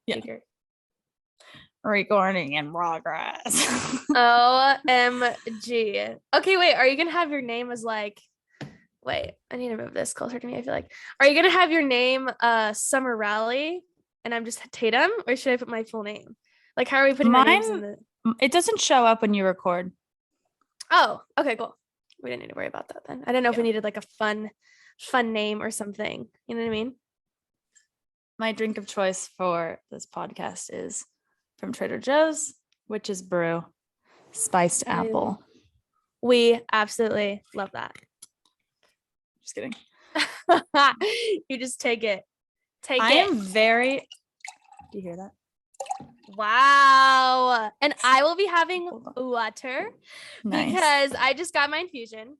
Yeah. Recording in progress. OMG. Okay, wait. Are you gonna have your name as like? Wait, I need to move this closer to me. I feel like. Are you gonna have your name Summer Rally, and I'm just Tatum, or should I put my full name? Like, how are we putting our names in the? It doesn't show up when you record. Oh, okay, cool. We didn't need to worry about that then. I didn't know if we needed like a fun name or something. You know what I mean? My drink of choice for this podcast is from Trader Joe's, which is brew, spiced apple. We absolutely love that. Just kidding. You just take it. I am very. Do you hear that? Wow. And I will be having water Nice. because I just got my infusion.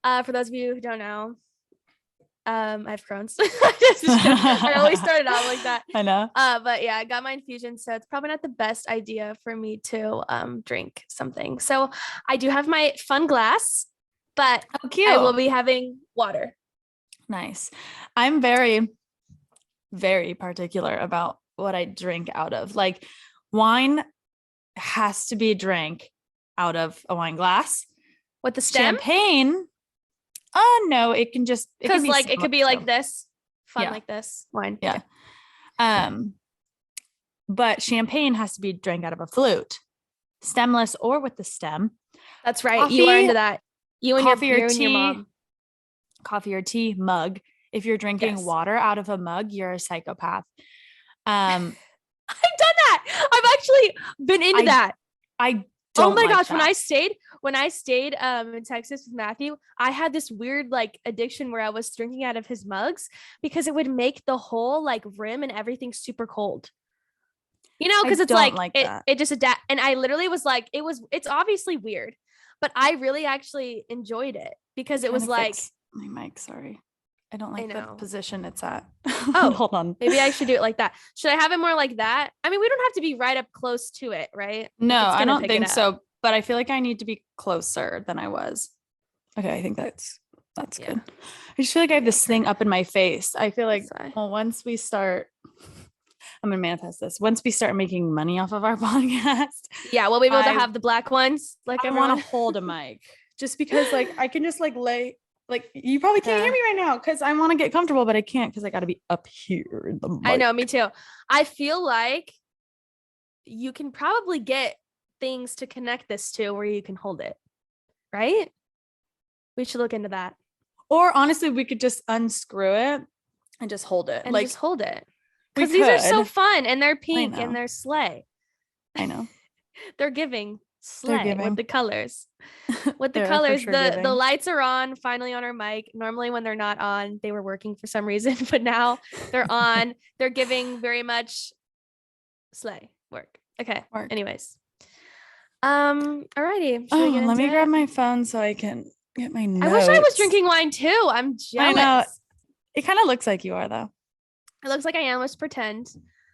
For those of you who don't know, I have Crohn's. I always started out like that. I know. But yeah, I got my infusion, so it's probably not the best idea for me to drink something. So I do have my fun glass, but I will be having water. Nice. I'm very, very particular about what I drink out of. Like, wine has to be drank out of a wine glass. With the stem? Champagne. No, it can just because like it could be like this, fun like this wine. Yeah. Okay. But champagne has to be drank out of a flute, stemless or with the stem. That's right. You are into that. You and your mom. Coffee or tea mug. If you're drinking water out of a mug, you're a psychopath. I've done that. I've actually been into that. I don't. Oh my gosh, that. when I stayed in Texas with Matthew, I had this weird like addiction where I was drinking out of his mugs because it would make the whole like rim and everything super cold. You know, because it's like it just adapt. And I literally was like, it's obviously weird, but I really actually enjoyed it because it was like my mic. Sorry, I don't like the position it's at. Oh, hold on. Maybe I should do it like that. Should I have it more like that? I mean, we don't have to be right up close to it, right? No, I don't think so. But I feel like I need to be closer than I was. Okay, I think that's good. I just feel like I have this thing up in my face. I feel like once we start, I'm gonna manifest this. Once we start making money off of our podcast, we'll be able to have the black ones. Like I want to hold a mic, just because like I can just like lay. Like you probably can't hear me right now because I want to get comfortable, but I can't because I got to be up here in the mic. I know, me too. I feel like you can probably get things to connect this to where you can hold it, right? We should look into that. Or honestly, we could just unscrew it and just hold it. And just hold it. Because these are so fun and they're pink and they're sleigh. I know. They're giving. Slay with the colors. With the colors, sure the lights are on finally on our mic. Normally when they're not on, they were working for some reason, but now they're on. They're giving very much slay work. Okay. Anyways. Alrighty. Let me grab my phone so I can get my notes. I wish I was drinking wine too. I'm jealous. I know. It kind of looks like you are though. It looks like I am. Let's pretend.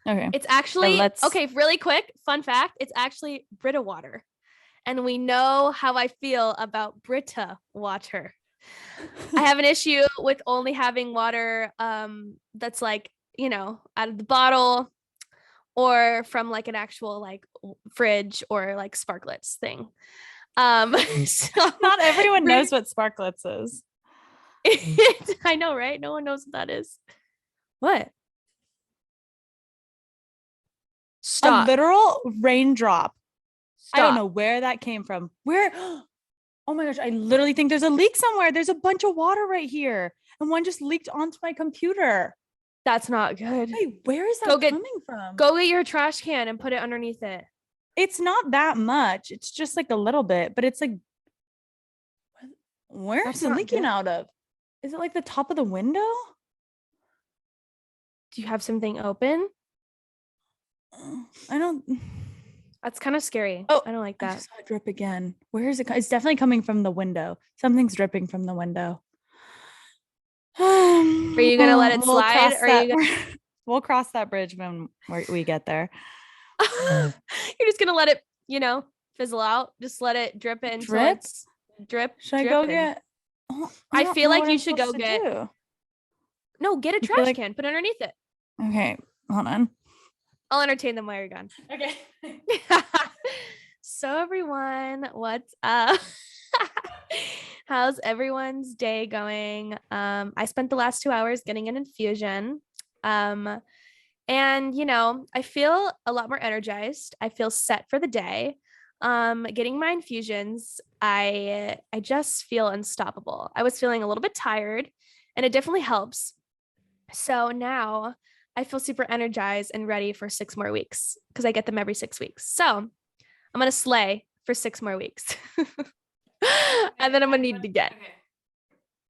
Okay. It's actually okay. Really quick fun fact. It's actually Brita water. And we know how I feel about Brita water. I have an issue with only having water that's like, out of the bottle or from like an actual like fridge or like Sparklets thing. So not everyone knows what Sparklets is. I know, right? No one knows what that is. What? Stop. A literal raindrop. Stop. I don't know where that came from. Where? Oh my gosh, I literally think there's a leak somewhere. There's a bunch of water right here. And one just leaked onto my computer. That's not good. Wait, where is that coming from? Go get your trash can and put it underneath it. It's not that much. It's just like a little bit, but it's like, where is it leaking out of? Is it like the top of the window? Do you have something open? I don't. That's kind of scary. Oh, I don't like that. I just saw it drip again. Where is it? It's definitely coming from the window. Something's dripping from the window. Are you gonna let it slide? Or are you gonna... We'll cross that bridge when we get there. You're just gonna let it, fizzle out. Just let it drip in. Drip. Should I go get? I feel like you should go get. No, get a trash can. Put it underneath it. Okay. hold on. I'll entertain them while you're gone. Okay. So everyone, what's up? How's everyone's day going? I spent the last 2 hours getting an infusion. And I feel a lot more energized. I feel set for the day. Getting my infusions, I just feel unstoppable. I was feeling a little bit tired, and it definitely helps. So now I feel super energized and ready for 6 more weeks because I get them every 6 weeks. So I'm gonna slay for 6 more weeks. And then I'm gonna need it again.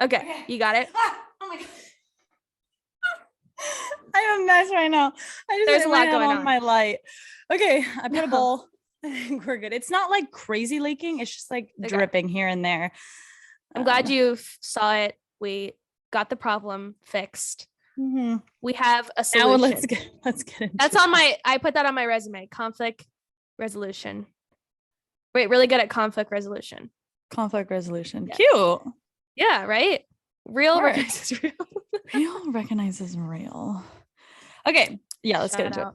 Okay, you got it. Oh my god. I'm a mess right now. There's a lot going on. My light. Okay, I put a bowl. I think we're good. It's not like crazy leaking. It's just like dripping here and there. I'm glad you saw it. We got the problem fixed. Mm-hmm. We have a solution. Now let's get into That's on I put that on my resume. Conflict resolution. Wait, really good at conflict resolution. Conflict resolution. Yeah. Cute. Yeah, right? Real recognizes real. Real recognizes real. Okay. Yeah, let's get into it.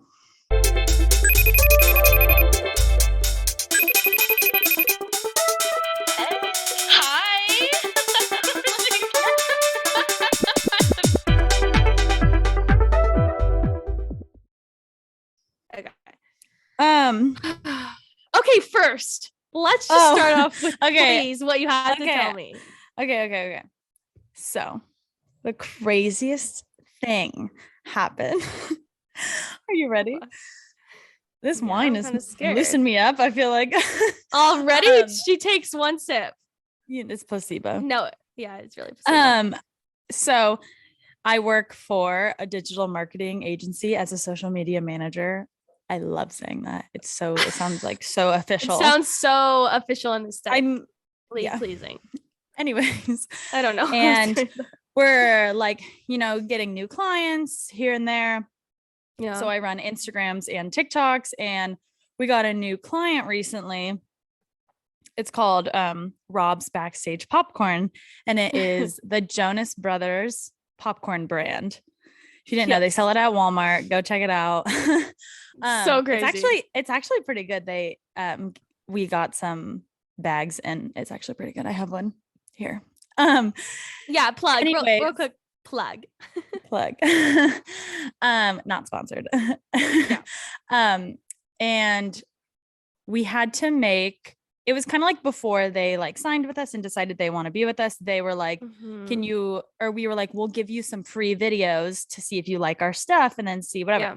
Hi. Okay. Okay, first, let's just start off with please what you have to tell me. Okay. So, the craziest thing happened. Are you ready? This wine is loosen me up. I feel like already she takes one sip. It's placebo. No, yeah, it's really placebo. So I work for a digital marketing agency as a social media manager. I love saying that. It sounds like so official. It sounds so official in this style. I'm pleasing. Anyways, I don't know. And we're like, getting new clients here and there. Yeah. So I run Instagrams and TikToks, and we got a new client recently. It's called Rob's Backstage Popcorn, and it is the Jonas Brothers popcorn brand. If you didn't know, they sell it at Walmart. Go check it out. So crazy. It's actually pretty good. We got some bags, and it's actually pretty good. I have one here. Yeah, plug. Real quick plug. Not sponsored. Yeah. And we had to make, it was kind of like before they like signed with us and decided they want to be with us. They were like, we were like, we'll give you some free videos to see if you like our stuff and then see whatever. Yeah.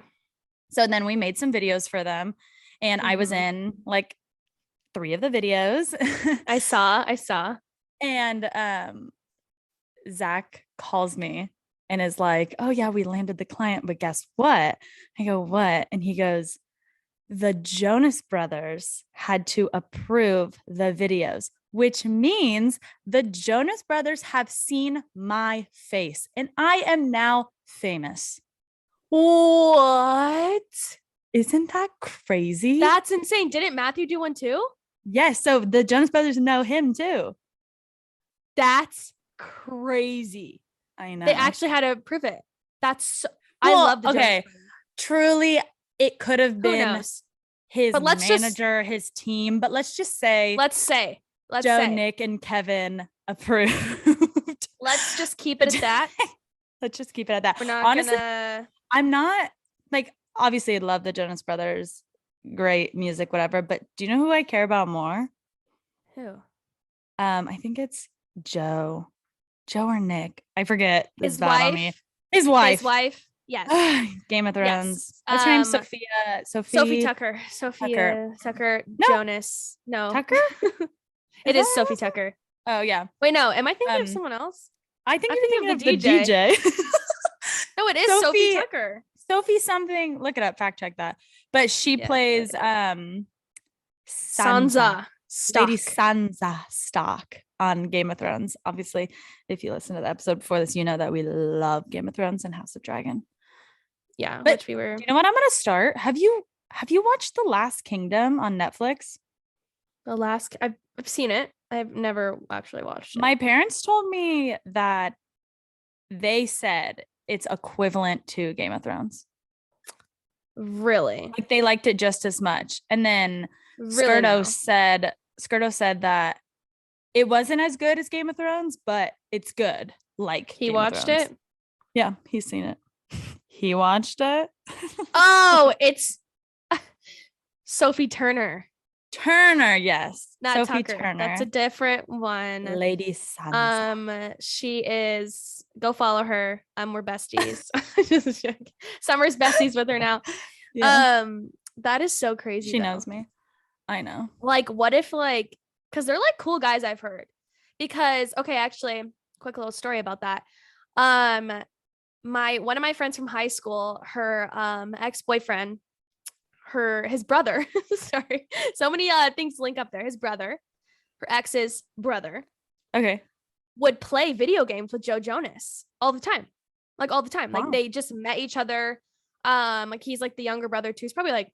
So then we made some videos for them, and I was in like 3 of the videos. I saw. And Zach calls me and is like, oh yeah, we landed the client, but guess what? I go, what? And he goes, the Jonas Brothers had to approve the videos, which means the Jonas Brothers have seen my face and I am now famous. What? Isn't that crazy? That's insane. Didn't Matthew do one too? Yes. So the Jonas Brothers know him too. That's crazy. I know. They actually had to prove it. I love the Jonas Brothers. Truly, it could have been his manager, his team, but let's say Joe, Nick, and Kevin approved. Let's just keep it at that. Let's just keep it at that. We're not honestly, I'm not like, obviously I love the Jonas Brothers, great music, whatever, but do you know who I care about more? Who? I think it's Joe or Nick. I forget. His wife. His wife. Yes. Game of Thrones. Yes. What's her name? Sophie Tucker. Tucker. No. Jonas. No. Tucker? It is Sophie Tucker. Oh yeah. Wait, no. Am I thinking of someone else? I think you're thinking of the DJ. No, it is Sophie Tucker. Sophie something. Look it up. Fact check that. But she plays Sansa. Lady Sansa Stark on Game of Thrones. Obviously, if you listen to the episode before this, you know that we love Game of Thrones and House of Dragon. Yeah, but which we were. You know what? I'm gonna start. Have you watched The Last Kingdom on Netflix? I've seen it. I've never actually watched it. My parents told me that they said it's equivalent to Game of Thrones. Really? Like they liked it just as much. And then Really? No. Skirdo said that it wasn't as good as Game of Thrones, but it's good. Like He Game watched of Thrones. it? Yeah, he's seen it. He watched it. Oh, it's Sophie Turner. Turner, yes. Not Sophie Tucker. Turner. That's a different one. Lady Sansa. She is, go follow her. We're besties. Just joking. Summer's besties with her now. Yeah. That is so crazy. She though. knows me. I know. Like, what if like, because they're like cool guys, I've heard. Because okay, actually, quick little story about that. One of my friends from high school, her ex-boyfriend, his brother, sorry, so many things link up there. His brother, her ex's brother, Okay. would play video games with Joe Jonas all the time. Like all the time. Wow. Like they just met each other. Like he's like the younger brother too. He's probably like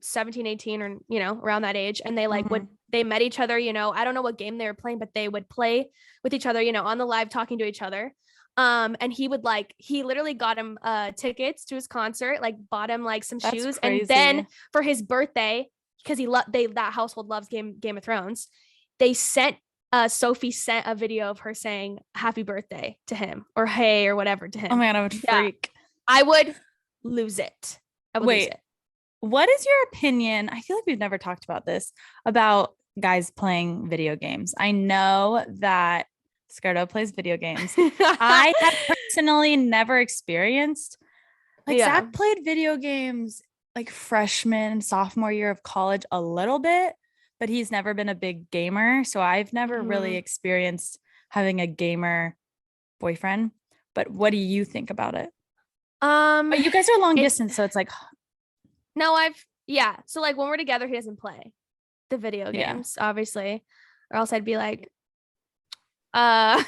17, 18 or, you know, around that age. And they like they met each other, you know, I don't know what game they were playing, but they would play with each other, you know, on the live talking to each other. And he literally got him tickets to his concert, like bought him like some shoes. Crazy. And then for his birthday, because that household loves Game of Thrones, Sophie sent a video of her saying happy birthday to him or hey or whatever to him. Oh my God, I would freak. I would lose it. Wait, what is your opinion? I feel like we've never talked about this, about guys playing video games. I know that Skirdo plays video games. I have personally never experienced, like Zach played video games like freshman and sophomore year of college a little bit, but he's never been a big gamer. So I've never really experienced having a gamer boyfriend. But what do you think about it? But you guys are long distance, so it's like no, so like when we're together, he doesn't play the video games, obviously, or else I'd be like, no,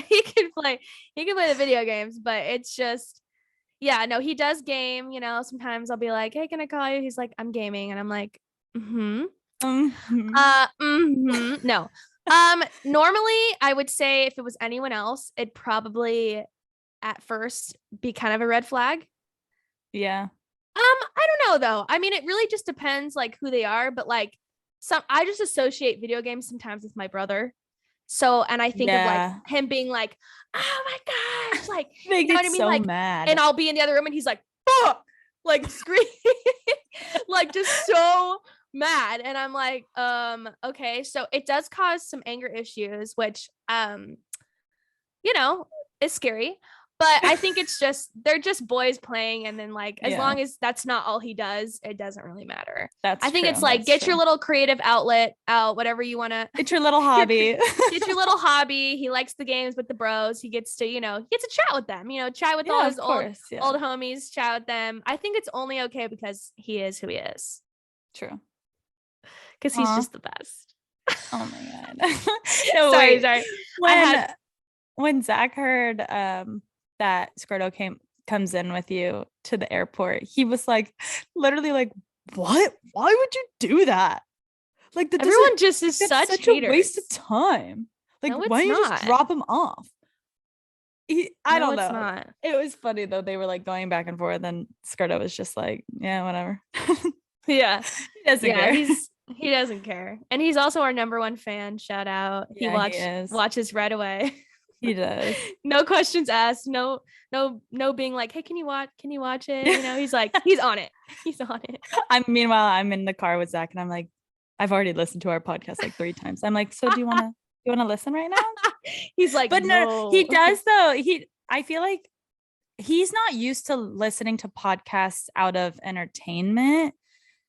he can play the video games, but it's just, no, he does game, you know. Sometimes I'll be like, hey, can I call you? He's like, I'm gaming, and I'm like, no. Normally I would say if it was anyone else, it'd probably at first be kind of a red flag. Yeah. I don't know though. I mean, it really just depends like who they are, but like I just associate video games sometimes with my brother. So, and I think of like him being like, oh my gosh, like, you know what I mean? So like, mad. And I'll be in the other room and he's like, fuck, like screaming, like just so mad. And I'm like, okay. So it does cause some anger issues, which, you know, is scary. But I think it's just, they're just boys playing. And then like, as long as that's not all he does, it doesn't really matter. I think it's like, get your little creative outlet out, whatever you want to. It's your little hobby. Get your little hobby. He likes the games with the bros. He gets to, you know, chat with them, you know, chat with all his old homies, chat with them. I think it's only okay because he is who he is. True. Because he's just the best. Oh my God. No, sorry. When Zach heard, that Skirdo comes in with you to the airport, he was like, literally like, what? Why would you do that? Like everyone just is such a waste of time. Like, why don't you just drop him off? I don't know. It's not. It was funny though. They were like going back and forth, and Skirdo was just like, yeah, whatever. He doesn't care. He doesn't care. And he's also our number one fan. Shout out. He watches right away. He does. No questions asked. No being like, hey, can you watch it? You know, he's like, he's on it. He's on it. Meanwhile, I'm in the car with Zach and I'm like, I've already listened to our podcast like 3 times. I'm like, so do you want to listen right now? He's like, but no, he does though. I feel like he's not used to listening to podcasts out of entertainment.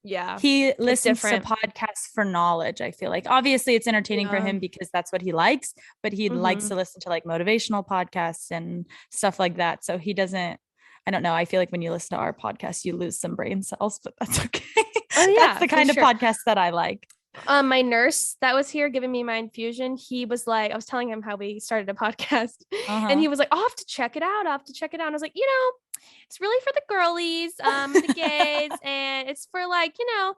Yeah. He listens to podcasts for knowledge. I feel like obviously it's entertaining for him because that's what he likes, but he likes to listen to like motivational podcasts and stuff like that. So he doesn't, I don't know. I feel like when you listen to our podcast, you lose some brain cells, but that's okay. Oh yeah. That's the kind of podcast that I like. My nurse that was here giving me my infusion, he was like, I was telling him how we started a podcast and he was like, I'll have to check it out. And I was like, you know, it's really for the girlies, the gays, and it's for like, you know,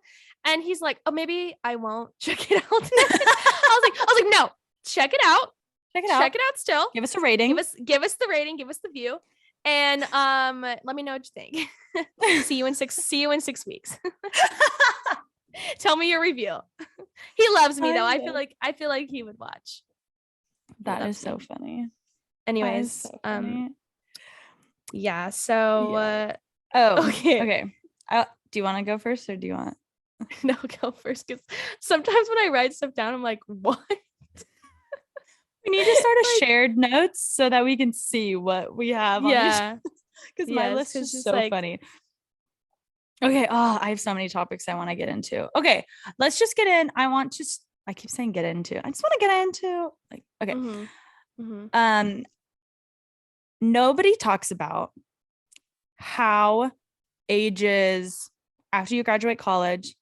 and he's like, oh, maybe I won't check it out. I was like, no, check it out. Check it out still. Give us a rating. Give us the rating. Give us the view. And let me know what you think. See you in 6 weeks. Tell me your review. He loves me though. I feel like he would watch. That is so funny. Anyways, so funny. Yeah, so okay. Do you want to go first or do you want no, go first, because sometimes when I write stuff down, I'm like, what? We need to start a shared notes so that we can see what we have on each, because my list is so funny. Okay. Oh, I have so many topics I want to get into. Okay, let's just get in. I keep saying get into. I just want to get into like, okay. Nobody talks about how ages after you graduate college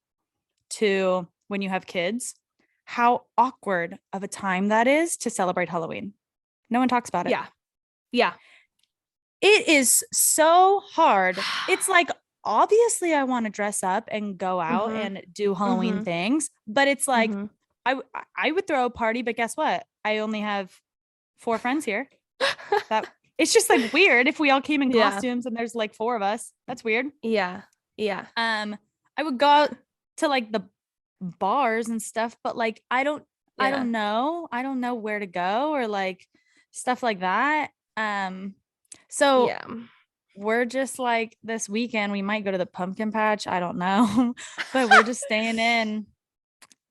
to when you have kids, how awkward of a time that is to celebrate Halloween. No one talks about it. Yeah. It is so hard. It's like, obviously I want to dress up and go out and do Halloween things, but it's like, I would throw a party, but guess what? I only have 4 friends here. It's just like weird if we all came in costumes and there's like 4 of us. That's weird. Yeah. I would go out to like the bars and stuff, but like I don't know where to go or like stuff like that. So we're just like, this weekend we might go to the pumpkin patch, I don't know. But we're just staying in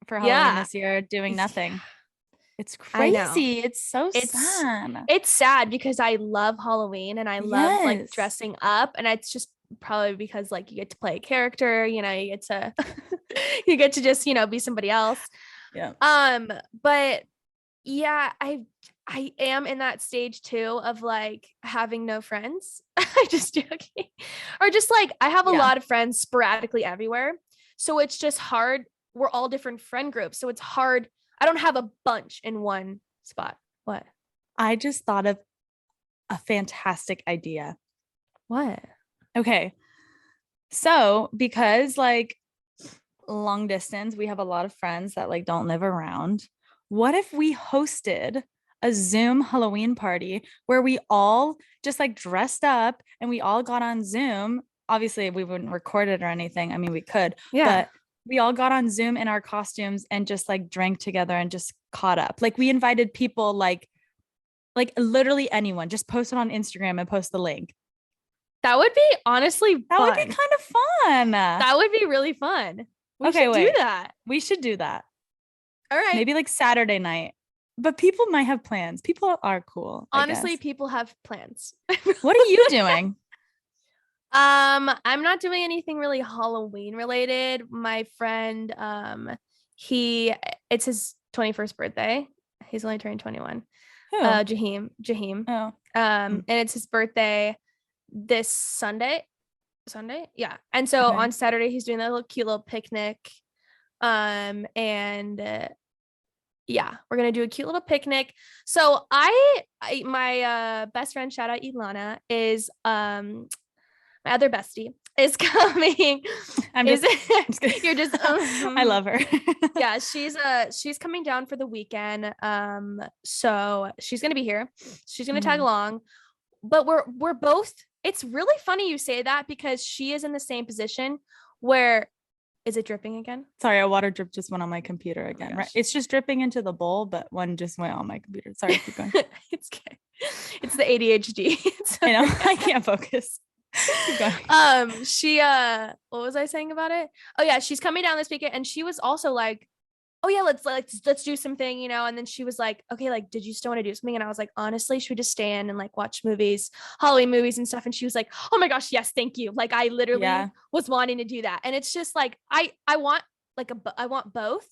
for Halloween this year, doing nothing. It's crazy. It's so sad. It's sad because I love Halloween and I love like dressing up, and it's just probably because like you get to play a character, you get to just, be somebody else. Yeah. But yeah, I am in that stage too of like having no friends. I just joking. Or just like I have a lot of friends sporadically everywhere. So it's just hard. We're all different friend groups. So it's hard. I don't have a bunch in one spot. What? I just thought of a fantastic idea. What? Okay. So because like long distance, we have a lot of friends that like don't live around. What if we hosted a Zoom Halloween party where we all just like dressed up and we all got on Zoom? Obviously we wouldn't record it or anything. I mean, we could, but we all got on Zoom in our costumes and just like drank together and just caught up. Like we invited people, like literally anyone, just post it on Instagram and post the link. That would be honestly fun. That would be kind of fun. That would be really fun. We should do that. We should do that. All right. Maybe like Saturday night. But people might have plans. People are cool. Honestly, people have plans. What are you doing? I'm not doing anything really Halloween related. My friend, it's his 21st birthday. He's only turning 21. Who? Jaheim. Oh. And it's his birthday this Sunday. Yeah. And so on Saturday he's doing that little cute little picnic. And we're gonna do a cute little picnic. So my best friend, shout out Ilana, is my other bestie is coming. You're just I love her. Yeah, she's coming down for the weekend. So she's gonna be here. She's gonna tag along. But we're both, it's really funny you say that because she is in the same position where, is it dripping again? Sorry, a water drip just went on my computer again. Right? It's just dripping into the bowl, but one just went on my computer. Sorry, keep going. It's okay. It's the ADHD. I know, I can't focus. She what was I saying about it? Oh yeah, she's coming down this weekend, and she was also like, oh yeah, let's do something, and then she was like, okay, like, did you still want to do something? And I was like, honestly, should we just stay in and like watch movies, Halloween movies and stuff? And she was like, oh my gosh, yes, thank you. Like I literally was wanting to do that. And it's just like I want like I want both,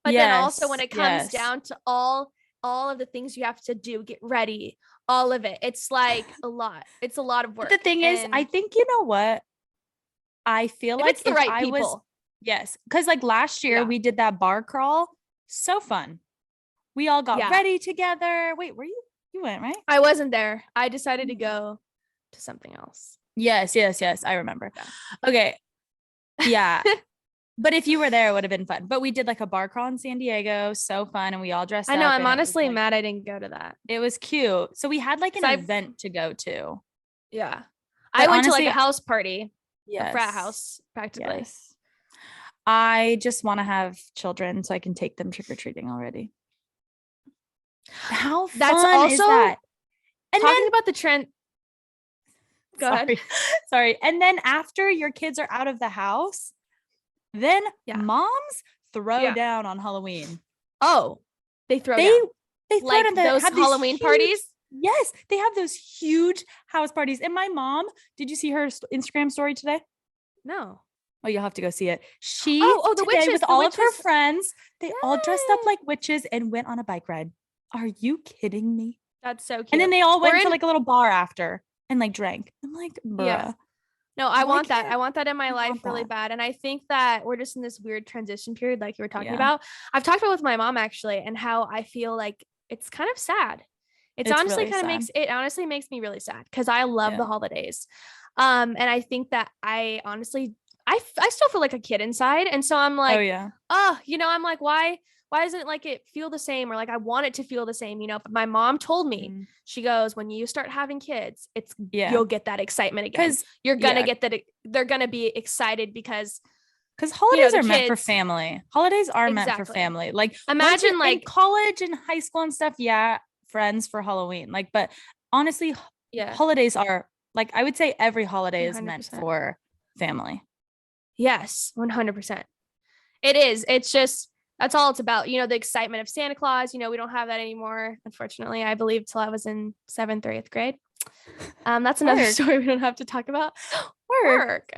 but then also when it comes down to all of the things you have to do, get ready, all of it, it's like a lot. It's a lot of work. But the thing is, I think, you know what, I feel like it's the right people. Yes, because like last year we did that bar crawl. So fun. We all got ready together. Wait, were you went, right? I wasn't there. I decided to go to something else. Yes. I remember. Yeah. Okay. Yeah. But if you were there, it would have been fun. But we did like a bar crawl in San Diego. So fun. And we all dressed up. I know. I'm honestly mad I didn't go to that. It was cute. So we had like an event to go to. Yeah. But I went to honestly, like a house party, a frat yes. house practically. Yes. I just want to have children so I can take them trick-or-treating already. How That's fun is also that? And talking about the trend. Go ahead. Sorry. And then after your kids are out of the house, then Yeah. moms throw Yeah. down on Halloween. Oh, they throw They down. they throw Like down those have these Halloween huge- parties. Yes, they have those huge house parties. And my mom, did you see her Instagram story today? No. Oh, you'll have to go see it. She Oh, the today witches, with the all of her witches. friends, they all dressed up Yay. like witches and went on a bike ride. Are you kidding me? That's so cute. And then they all went We're to in- like a little bar after and like drank. I'm like, bruh. Yeah. No, I Why want that. can't- I want that in my I life want really that. bad. And I think that we're just in this weird transition period, like you were talking Yeah. about. I've talked about it with my mom actually, and how I feel like it's kind of sad. It's honestly really kind of sad. it honestly makes me really sad because I love Yeah. the holidays. And I think that I honestly I still feel like a kid inside. And so I'm like, Oh yeah. I'm like, why doesn't it like it feel the same? Or like I want it to feel the same, But my mom told me, Mm. she goes, when you start having kids, Yeah. you'll get that excitement again. Because You're gonna get that. They're gonna be excited because holidays the are meant for kids- family. Holidays are meant for Exactly. family. Like Imagine, in like- college and high school and stuff. Yeah, friends for Halloween. Like, but honestly, yeah, holidays are like I would say every holiday is meant 100%. for family. Yes, 100%. It is. It's just that's all it's about. The excitement of Santa Claus. We don't have that anymore, unfortunately. I believe till I was in 7th or 8th grade. That's another Work. story we don't have to talk about. Work.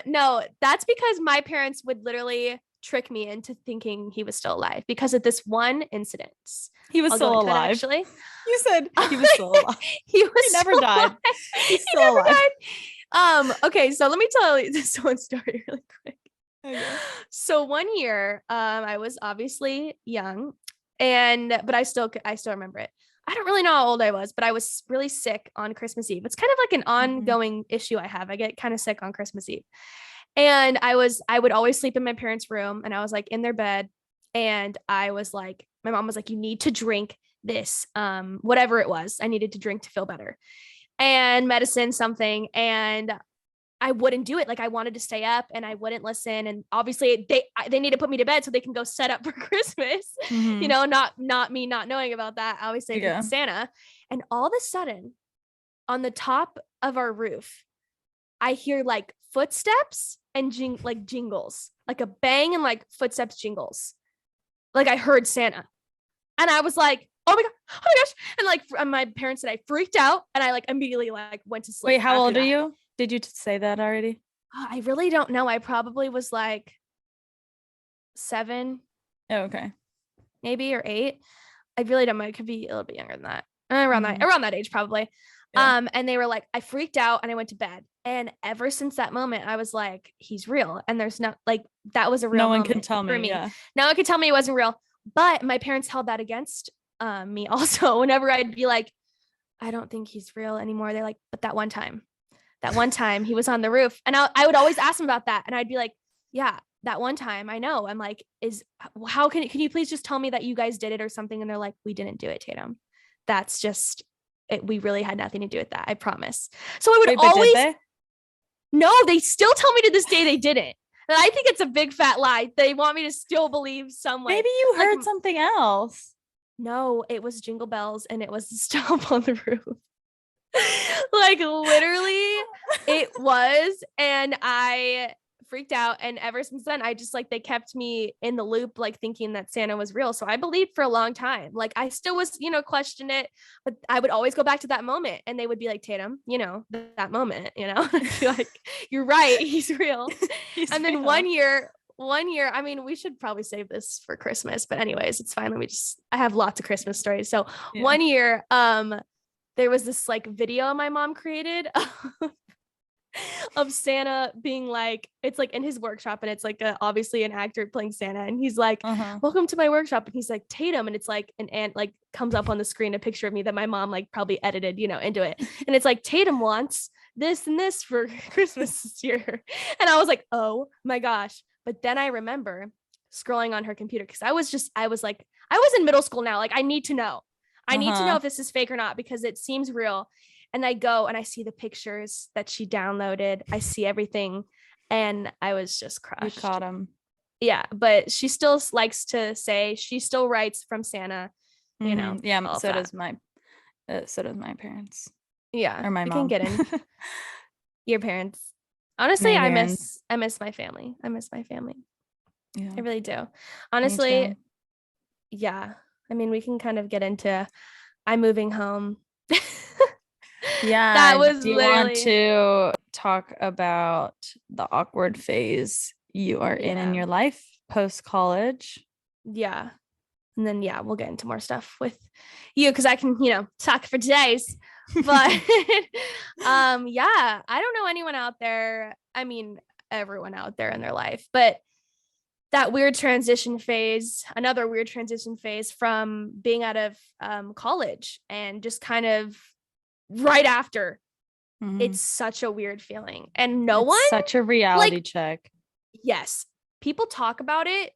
No, that's because my parents would literally trick me into thinking he was still alive because of this one incident. He was I'll go still into it, alive. actually. You said he was still alive. He was He never still died. alive. He's He still never alive. died. Okay, so let me tell you this one story really quick. Okay. So one year, I was obviously young, but I still remember it. I don't really know how old I was, but I was really sick on Christmas Eve. It's kind of like an ongoing issue I have. I get kind of sick on Christmas Eve. And I would always sleep in my parents' room, and I was like in their bed, and I was like, my mom was like, you need to drink this, whatever it was. I needed to drink to feel better, and medicine, something. And I wouldn't do it. Like I wanted to stay up and I wouldn't listen. And obviously they need to put me to bed so they can go set up for Christmas, Mhm. not me not knowing about that. Obviously Yeah. it's Santa. And all of a sudden on the top of our roof, I hear like footsteps and jingles, like a bang and like footsteps jingles. Like I heard Santa, and I was like, oh my gosh. And like my parents said, I freaked out and I like immediately like went to sleep. Wait, how after old are that. you? Did you say that already? I really don't know. I probably was like 7, Oh, okay. maybe, or 8. I really don't know. It could be a little bit younger than that. Around that age, probably. Yeah. And they were like, I freaked out and I went to bed. And ever since that moment, I was like, he's real. And there's not like that was a real. No one moment can tell for me. Yeah. No one could tell me it wasn't real. But my parents held that against me also. Whenever I'd be like, I don't think he's real anymore. They're like, but that one time he was on the roof, and I would always ask him about that, and I'd be like, yeah, that one time I know. I'm like, how can you please just tell me that you guys did it or something? And they're like, we didn't do it, Tatum. That's just it. We really had nothing to do with that. I promise. So I would always, did they? No, they still tell me to this day they didn't. And I think it's a big fat lie. They want me to still believe some way. Maybe you heard something else. No, it was jingle bells and it was the stomp on the roof. Like literally it was, and I freaked out, and ever since then I just like they kept me in the loop, like thinking that Santa was real. So I believed for a long time. Like I still was, questioned it, but I would always go back to that moment, and they would be like, Tatum, that moment, I'd be like, you're right, he's real. And then one year, I mean, we should probably save this for Christmas, but anyways, it's fine. I have lots of Christmas stories. So one year, there was this like video my mom created of Santa being like, it's like in his workshop, and it's like obviously an actor playing Santa, and he's like, welcome to my workshop, and he's like, Tatum, and it's like an ant like comes up on the screen, a picture of me that my mom like probably edited into it, and it's like, Tatum wants this and this for Christmas this year. And I was like, oh my gosh. But then I remember scrolling on her computer, because I was like, I was in middle school now, like I need to know if this is fake or not, because it seems real. And I go and I see the pictures that she downloaded. I see everything. And I was just crushed. You caught him. Yeah. But she still likes to say, she still writes from Santa, you know. Yeah. So does my parents. Yeah. Or my we mom. can get in. Your parents. Honestly, I miss my family. I miss my family. Yeah. I really do. Honestly, yeah. I mean, we can kind of get into I'm moving home. Yeah. That was do you want to talk about the awkward phase you are in your life post-college? Yeah. And then we'll get into more stuff with you because I can, talk for days. But I don't know anyone out there. I mean, everyone out there in their life, but that weird transition phase, another weird transition phase from being out of college and just kind of right after. It's such a weird feeling. And such a reality check. Yes. People talk about it,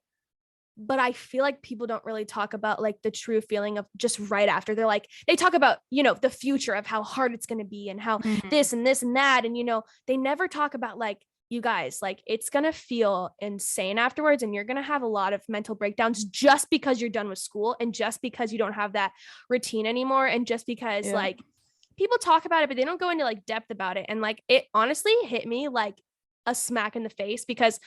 but I feel like people don't really talk about like the true feeling of just right after. They're like, they talk about, the future of how hard it's going to be and how this and this and that. And, they never talk about like, you guys, like it's going to feel insane afterwards. And you're going to have a lot of mental breakdowns just because you're done with school and just because you don't have that routine anymore. And just because like people talk about it, but they don't go into like depth about it. And like, it honestly hit me like a smack in the face because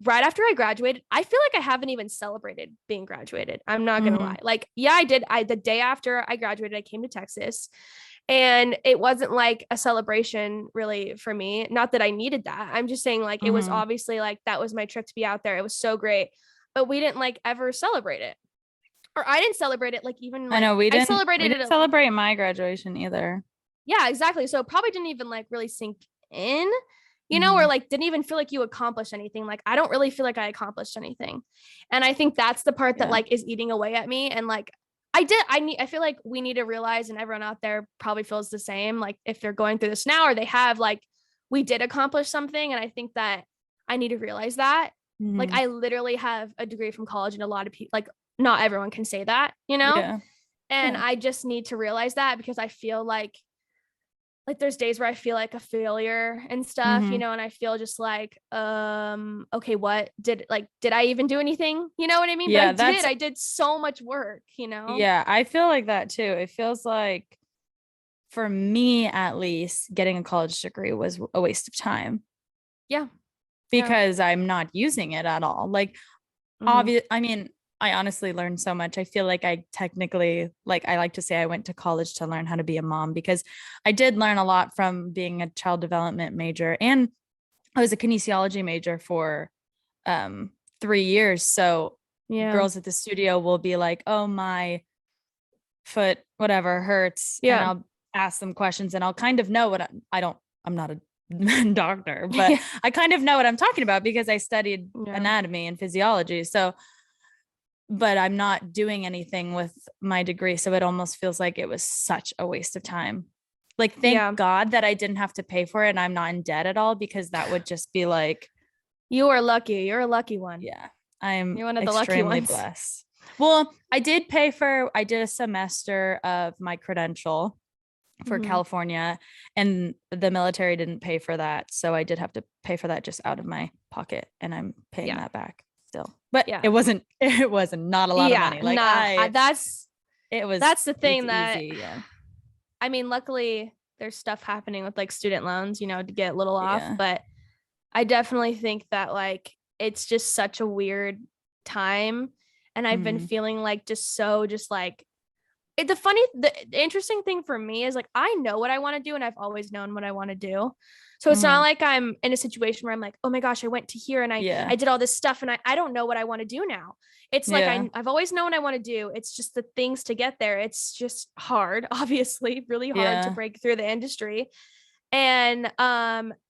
right after I graduated, I feel like I haven't even celebrated being graduated. I'm not going to lie. Like, I did. The day after I graduated, I came to Texas and it wasn't like a celebration really for me. Not that I needed that. I'm just saying like, it was obviously like, that was my trip to be out there. It was so great, but we didn't like ever celebrate it. Or I didn't celebrate it. Like even like, I know we didn't celebrate my graduation either. Yeah, exactly. So it probably didn't even like really sink in, or like didn't even feel like you accomplished anything. Like I don't really feel like I accomplished anything. And I think that's the part that like is eating away at me. And like I feel like we need to realize, and everyone out there probably feels the same, like if they're going through this now or they have, like we did accomplish something. And I think that I need to realize that. Like I literally have a degree from college and a lot of people, like not everyone can say that, and I just need to realize that because I feel like there's days where I feel like a failure and stuff, and I feel just like, okay, what did I even do anything? You know what I mean? Yeah, but I did so much work, Yeah, I feel like that too. It feels like for me, at least, getting a college degree was a waste of time. Yeah. Because I'm not using it at all. Like, I mean, I honestly learned so much. I feel like I technically, like, I like to say I went to college to learn how to be a mom because I did learn a lot from being a child development major. And I was a kinesiology major for 3 years. So girls at the studio will be like, oh, my foot, whatever hurts. And I'll ask them questions and I'll kind of know what I'm not a doctor, but I kind of know what I'm talking about because I studied anatomy and physiology. So, but I'm not doing anything with my degree. So it almost feels like it was such a waste of time. Like, thank God that I didn't have to pay for it and I'm not in debt at all, because that would just be like, you are lucky. You're a lucky one. Yeah. I'm You're one of the lucky ones. Blessed. Well, I did a semester of my credential for California, and the military didn't pay for that. So I did have to pay for that just out of my pocket, and I'm paying that back still. But it wasn't not a lot of money. Like that's the thing that easy, I mean, luckily there's stuff happening with like student loans, to get a little off, but I definitely think that like it's just such a weird time, and I've been feeling like the interesting thing for me is like I know what I want to do and I've always known what I want to do. So it's not like I'm in a situation where I'm like, oh my gosh, I went to here and I did all this stuff and I don't know what I want to do now. It's like I've always known what I want to do. It's just the things to get there. It's just hard, obviously, really hard to break through the industry. And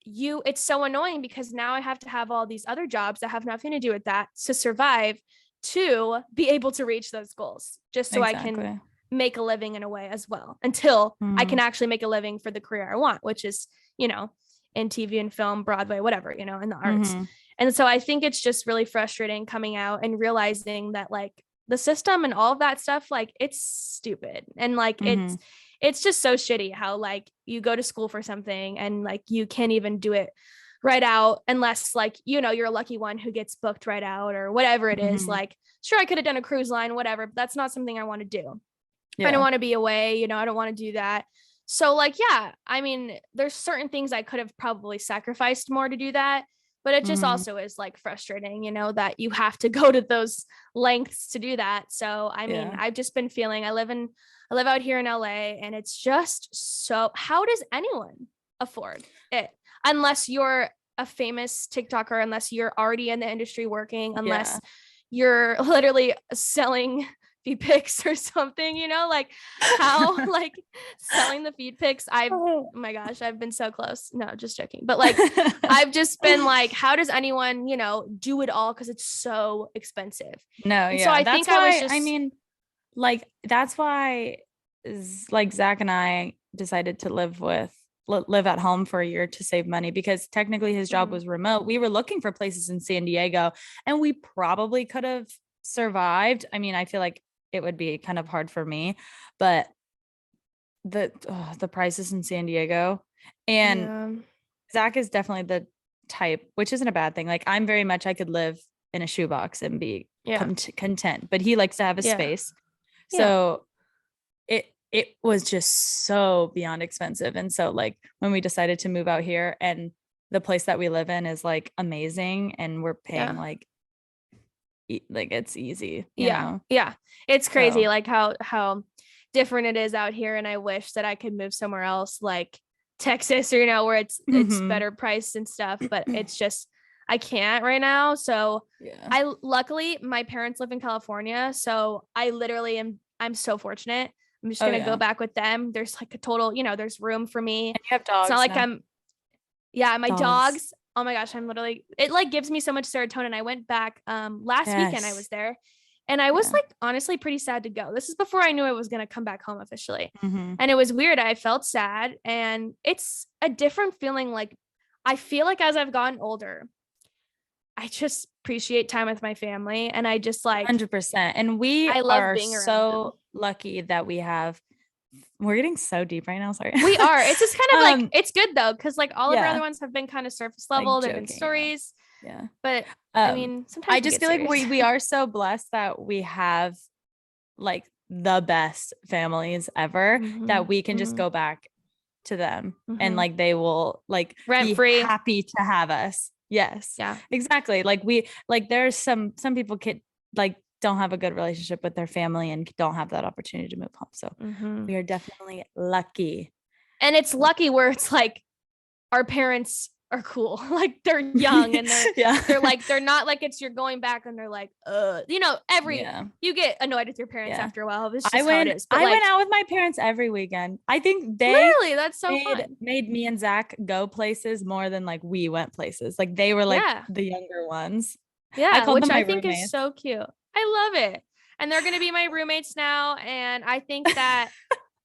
it's so annoying because now I have to have all these other jobs that have nothing to do with that to survive, to be able to reach those goals, just so I can make a living in a way as well, until I can actually make a living for the career I want, which is, in TV and film, Broadway, whatever, in the arts. And so I think it's just really frustrating coming out and realizing that like the system and all of that stuff, like it's stupid. And like it's just so shitty how like you go to school for something and like you can't even do it right out unless like, you know, you're a lucky one who gets booked right out or whatever it is. Like, sure, I could have done a cruise line, whatever, but that's not something I want to do. I don't want to be away, you know, I don't want to do that. So like, yeah, I mean, there's certain things I could have probably sacrificed more to do that, but it just also is like frustrating, you know, that you have to go to those lengths to do that. So I mean, I've just been feeling I live out here in LA, and it's just so, how does anyone afford it unless you're a famous TikToker, unless you're already in the industry working, unless you're literally selling feed pics or something, you know, like how like selling the feed pics. Oh my gosh, I've been so close. No, just joking. But like I've just been like, how does anyone, you know, do it all? Because it's so expensive. No, and yeah. so I that's think why, I was just, I mean, like, that's why like Zach and I decided to live at home for a year to save money, because technically his job was remote. We were looking for places in San Diego, and we probably could have survived. I mean, I feel like it would be kind of hard for me, but the prices in San Diego, and Zach is definitely the type, which isn't a bad thing. Like, I'm very much, I could live in a shoebox and be content, but he likes to have a space. So it was just so beyond expensive. And so like when we decided to move out here, and the place that we live in is like amazing, and we're paying like it's easy, you know? Yeah. It's crazy. So, like how different it is out here. And I wish that I could move somewhere else, like Texas, or, you know, where it's better priced and stuff, but it's just, I can't right now. So luckily my parents live in California. So I literally I'm so fortunate. I'm just going to go back with them. There's like a total, you know, there's room for me. And you have dogs. It's not like my dogs. Oh my gosh, I'm literally, it like gives me so much serotonin. I went back last weekend, I was there, and I was like honestly pretty sad to go. This is before I knew I was going to come back home officially. And it was weird. I felt sad, and it's a different feeling. Like I feel like as I've gotten older, I just appreciate time with my family, and I just like 100%. And we are so lucky that we're getting so deep right now. Sorry. We are. It's just kind of like, it's good though, because like all of our other ones have been kind of surface level. Like, they've been stories. Yeah. But I mean, sometimes I just feel like we are so blessed that we have like the best families ever, that we can just go back to them and like they will like rent free, happy to have us. Yes. Yeah, exactly. Like there's some people like don't have a good relationship with their family and don't have that opportunity to move home. So we are definitely lucky. And it's lucky where it's like our parents are cool. Like they're young and they're like, they're not like you're going back and they're like, you know, you get annoyed with your parents after a while. It's just how it is. But I went out with my parents every weekend. I think they literally, that's so made me and Zach go places more than like we went places. Like they were like the younger ones. Yeah, which I think is so cute. I love it. And they're going to be my roommates now. And I think that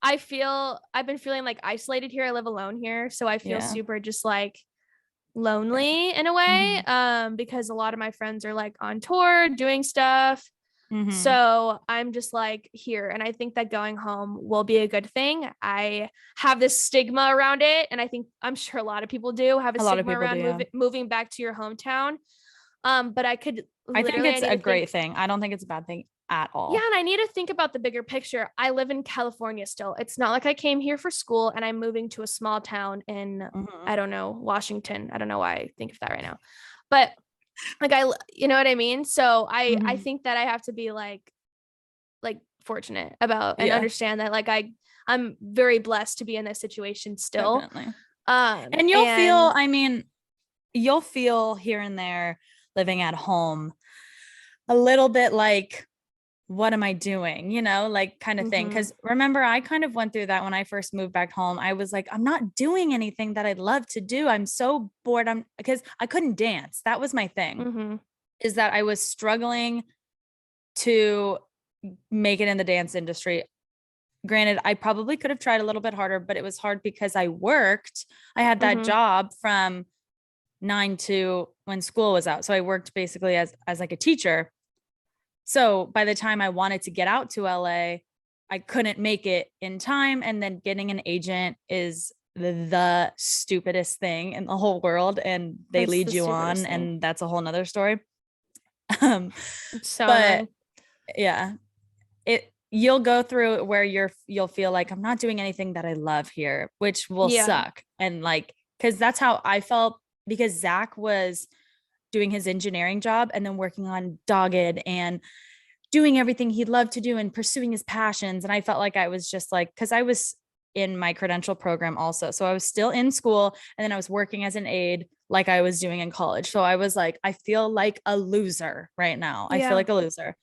I've been feeling like isolated here. I live alone here. So I feel super just like lonely in a way, because a lot of my friends are like on tour doing stuff. So I'm just like here. And I think that going home will be a good thing. I have this stigma around it. And I'm sure a lot of people do have a stigma around moving back to your hometown. But I think it's a great thing. I don't think it's a bad thing at all. Yeah. And I need to think about the bigger picture. I live in California still. It's not like I came here for school and I'm moving to a small town in, I don't know, Washington. I don't know why I think of that right now, but like, you know what I mean? So I think that I have to be like fortunate about and understand that like I'm very blessed to be in this situation still. Definitely. And you'll feel here and there living at home a little bit like, what am I doing? You know, like kind of thing. Because remember, I kind of went through that when I first moved back home. I was like, I'm not doing anything that I'd love to do. I'm so bored. Because I couldn't dance. That was my thing, is that I was struggling to make it in the dance industry. Granted, I probably could have tried a little bit harder, but it was hard because I worked. I had that job from 9 to when school was out. So I worked basically as like a teacher. So by the time I wanted to get out to LA, I couldn't make it in time. And then getting an agent is the stupidest thing in the whole world. And they It's lead the you on, stupidest thing. and that's a whole nother story. It's so But annoying. yeah, you'll go through where you'll feel like I'm not doing anything that I love here, which will suck. And like, cause that's how I felt, because Zach was doing his engineering job and then working on Dogged and doing everything he'd love to do and pursuing his passions. And I felt like I was just like, cause I was in my credential program also. So I was still in school, and then I was working as an aide like I was doing in college. So I was like, I feel like a loser right now. I feel like a loser.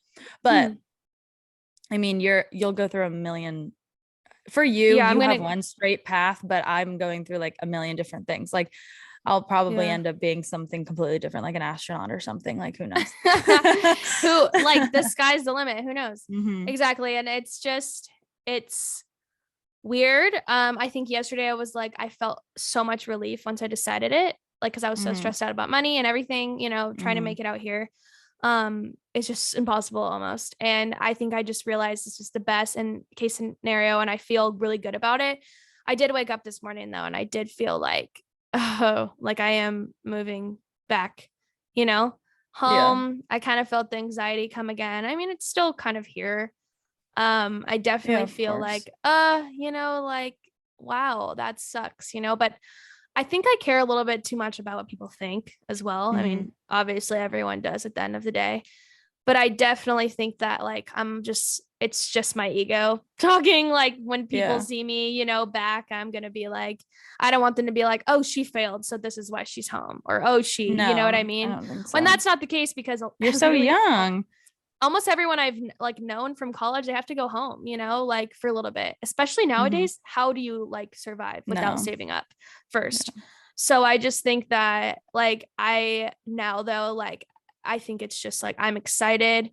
But I mean, you'll go through a million. For you, you have one straight path, but I'm going through like a million different things. Like I'll probably end up being something completely different, like an astronaut or something. Like who knows? Who, like, the sky's the limit. Who knows? Mhm. Exactly. And it's weird. I think yesterday I was like, I felt so much relief once I decided it, like, because I was so stressed out about money and everything, trying to make it out here. It's just impossible almost. And I think I just realized this was the best in case scenario, and I feel really good about it. I did wake up this morning though, and I did feel like, oh, like I am moving back, home. I kind of felt the anxiety come again. I mean, it's still kind of here. I definitely feel like, like, wow, that sucks, but I think I care a little bit too much about what people think as well. I mean, obviously everyone does at the end of the day, but I definitely think that like, it's just my ego talking. Like when people see me, back, I'm going to be like, I don't want them to be like, oh, she failed, so this is why she's home, or, oh, you know what I mean? I don't think so. When that's not the case, because you're so young. Almost everyone I've like known from college, they have to go home, like for a little bit, especially nowadays. How do you like survive without saving up first? So I just think that like I think it's just like, I'm excited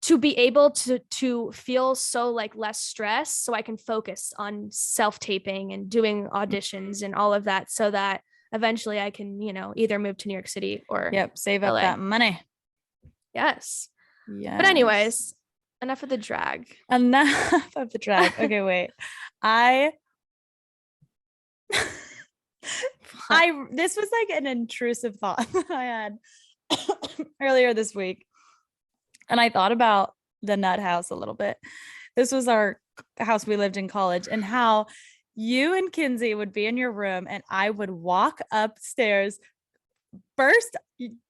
to be able to feel so like less stress, so I can focus on self-taping and doing auditions and all of that, so that eventually I can, either move to New York City or save up LA. that money. Yes. But anyways, enough of the drag. Enough of the drag. Okay, wait. This was like an intrusive thought that I had earlier this week. And I thought about the nut house a little bit. This was our house we lived in college, and how you and Kinsey would be in your room and I would walk upstairs, burst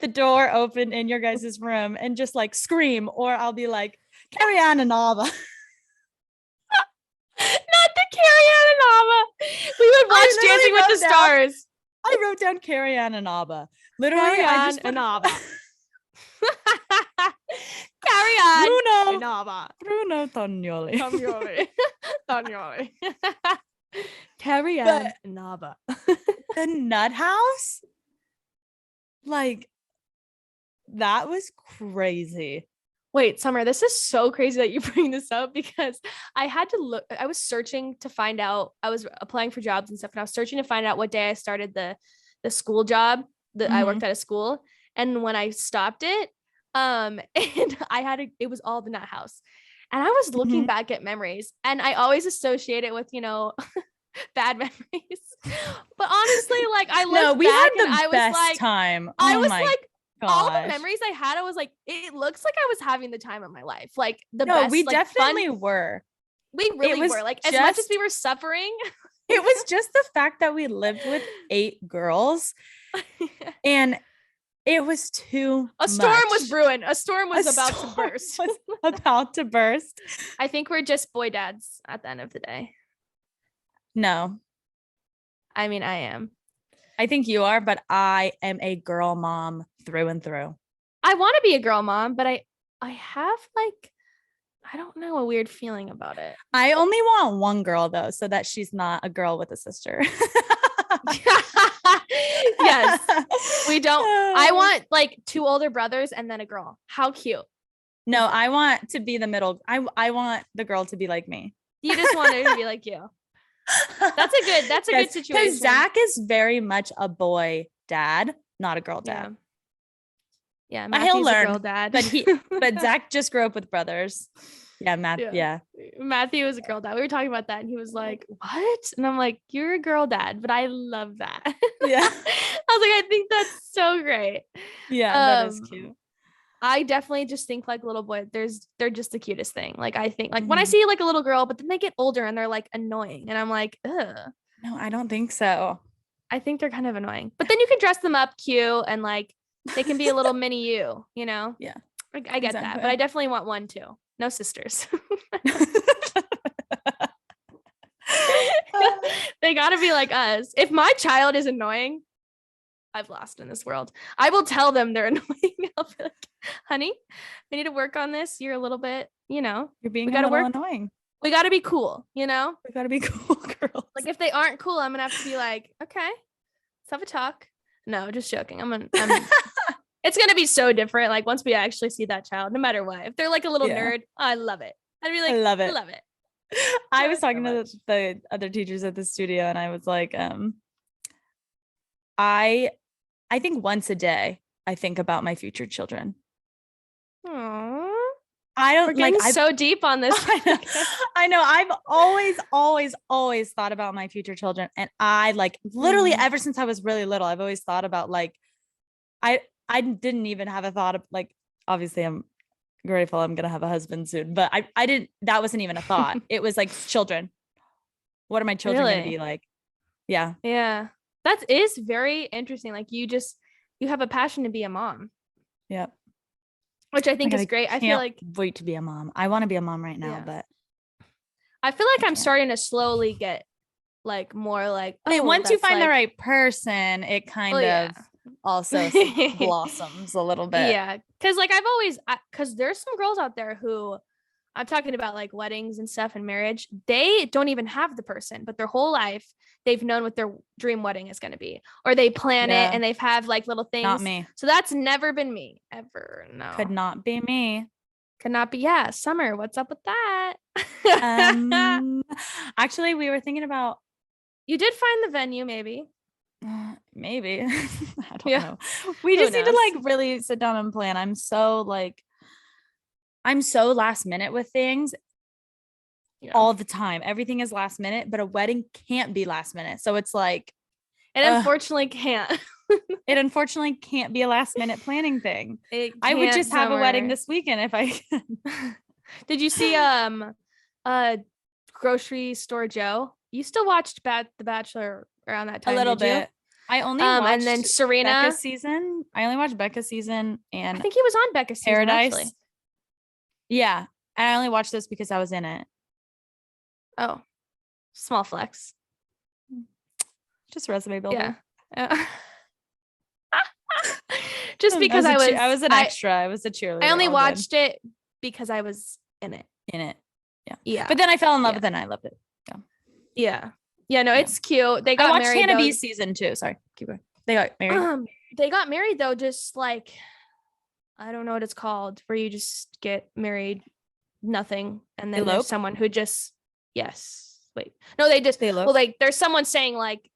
the door open in your guys' room and just like scream, or I'll be like, Carrie Ann and Ava. Not the Carrie Ann and Ava. We would watch Dancing with the Stars. I wrote down Carrie Ann and Ava. Literally, Carrie I Ann just and Ava. Carrie Ann and Ava. Bruno Tognoli. Tognoli. Carrie Ann and Ava. The nut house? Like, that was crazy. Wait, Summer, this is so crazy that you bring this up, because I had to look. I was searching to find out. I was applying for jobs and stuff, and I was searching to find out what day I started the school job that I worked at a school. And when I stopped it, and it was all the nut house. And I was looking back at memories, and I always associate it with, bad memories. But honestly, like I looked back and I was like, time. I was like, all the memories I had, I was like, it looks like I was having the time of my life. Like the best. We like, definitely were. We really were. Like, as much as we were suffering. It was just the fact that we lived with 8 girls and it was too much. Storm was brewing. A storm was about to burst. I think we're just boy dads at the end of the day. No. I mean, I am. I think you are, but I am a girl mom through and through. I want to be a girl mom, but I have like, I don't know, a weird feeling about it. I only want one girl though, so that she's not a girl with a sister. Yes. We don't. I want like 2 older brothers and then a girl. How cute. No, I want to be the middle. I want the girl to be like me. You just want her to be like you. That's a good situation. Because Zach is very much a boy dad, not a girl dad. Yeah, he'll learn. A girl dad. But Zach just grew up with brothers. Yeah, Matt. Yeah. Yeah. Matthew was a girl dad. We were talking about that and he was like, what? And I'm like, you're a girl dad, but I love that. Yeah. I was like, I think that's so great. Yeah, that is cute. I definitely just think like little boy, they're just the cutest thing. Like I think like when I Mhm. see like a little girl, but then they get older and they're like annoying. And I'm like, ugh. No, I don't think so. I think they're kind of annoying. But then you can dress them up cute and like they can be a little mini you, you know? Yeah. I get that. Exactly. But I definitely want one too. No sisters. They gotta be like us. If my child is annoying, I've lost in this world. I will tell them they're annoying. I'll be like, honey, we need to work on this. You're a little bit, you know, You're being we gotta a little work. annoying. We gotta be cool, you know? We gotta be cool girls. Like if they aren't cool, I'm gonna have to be like, okay, let's have a talk. No, just joking. It's gonna be so different. Like once we actually see that child, no matter what. If they're like a little nerd, I love it. I'd be like, I love it. Love it. I was talking to the other teachers at the studio and I was like, I think once a day I think about my future children. Aww. I don't We're getting like so deep on this. I know. I've always thought about my future children. And I like literally ever since I was really little, I've always thought about like I didn't even have a thought of like, obviously I'm grateful I'm gonna have a husband soon, but I didn't, that wasn't even a thought. It was like children. What are my children gonna be like? Yeah. Yeah. That is very interesting. Like you have a passion to be a mom. Yep. Which I think is great. I feel like wait to be a mom. I want to be a mom right now, but I feel like I'm starting to slowly get like more like, once you find the right person, it kind of also blossoms a little bit. Yeah. Cause like cause there's some girls out there who I'm talking about like weddings and stuff and marriage. They don't even have the person, but their whole life they've known what their dream wedding is going to be, or they plan it and they've have like little things. Not me. So that's never been me ever. No. Could not be me. Could not be. Yeah. Summer. What's up with that? Actually, we were thinking about. You did find the venue, maybe. Maybe. I don't know. We just need to like really sit down and plan. I'm so last minute with things all the time. Everything is last minute, but a wedding can't be last minute. So it's like it unfortunately can't. It unfortunately can't be a last minute planning thing. I would just have a wedding this weekend if I can. Did you see Grocery Store Joe? You still watched The Bachelor around that time? A little bit. I only watched and then Serena Becca's season. I only watched Becca's season, and I think he was on Becca's season, Paradise. Actually. Yeah, and I only watched this because I was in it. Oh, small flex. Just resume builder. Yeah. Just because I was an extra. I was a cheerleader. I only watched it because I was in it. Yeah. But then I fell in love with it and I loved it. Yeah. No, it's cute. They got I watched married. Hannah B's season 2. Sorry, keep going. They got married. They got married though, just like I don't know what it's called, where you just get married, nothing, and then there's someone who just wait. No, they elope. Well, like there's someone saying like,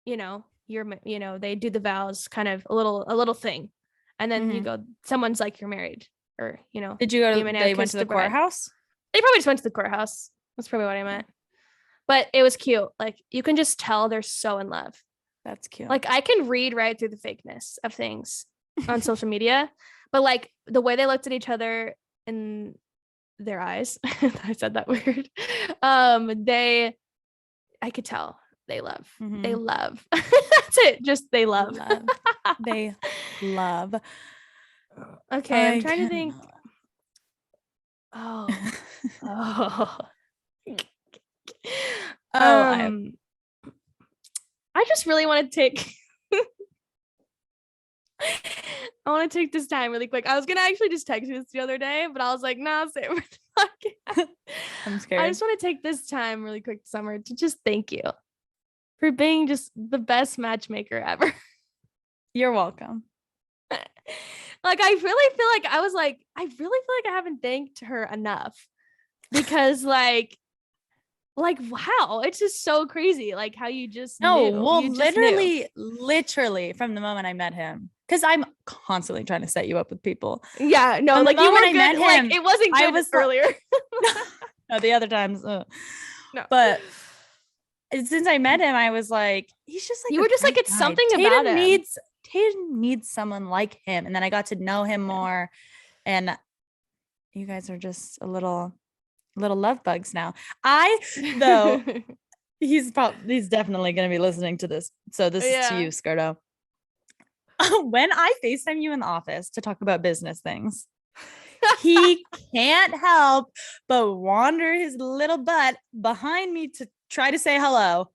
they do the vows, kind of a little thing, and then you go. Someone's like, you're married, or Did you go to? They went to the courthouse. They probably just went to the courthouse. That's probably what I meant. But it was cute. Like you can just tell they're so in love. That's cute. Like I can read right through the fakeness of things on social media, but like the way they looked at each other in their eyes, I said that weird. I could tell they love. Mm-hmm. They love. That's it. Just they love. They love. Okay, I'm trying to think. Oh. I just really want to take I want to take this time really quick. I was gonna actually just text you this the other day, but I was like, nah, say we're talking. I'm scared. I just want to take this time really quick, Summer, to just thank you for being just the best matchmaker ever. You're welcome. Like I really feel like I haven't thanked her enough, because like wow, it's just so crazy like how you just knew. Well, literally from the moment I met him, because I'm constantly trying to set you up with people. Yeah, no, from like you were when good. I met him, like it wasn't good earlier. No, the other times. No. But since I met him, I was like, he's just like You were just like, it's something about him. Tatum needs someone like him. And then I got to know him more. And you guys are just a little love bugs now. He's definitely going to be listening to this. So this is to you, Skirto. When I FaceTime you in the office to talk about business things, he can't help but wander his little butt behind me to try to say hello.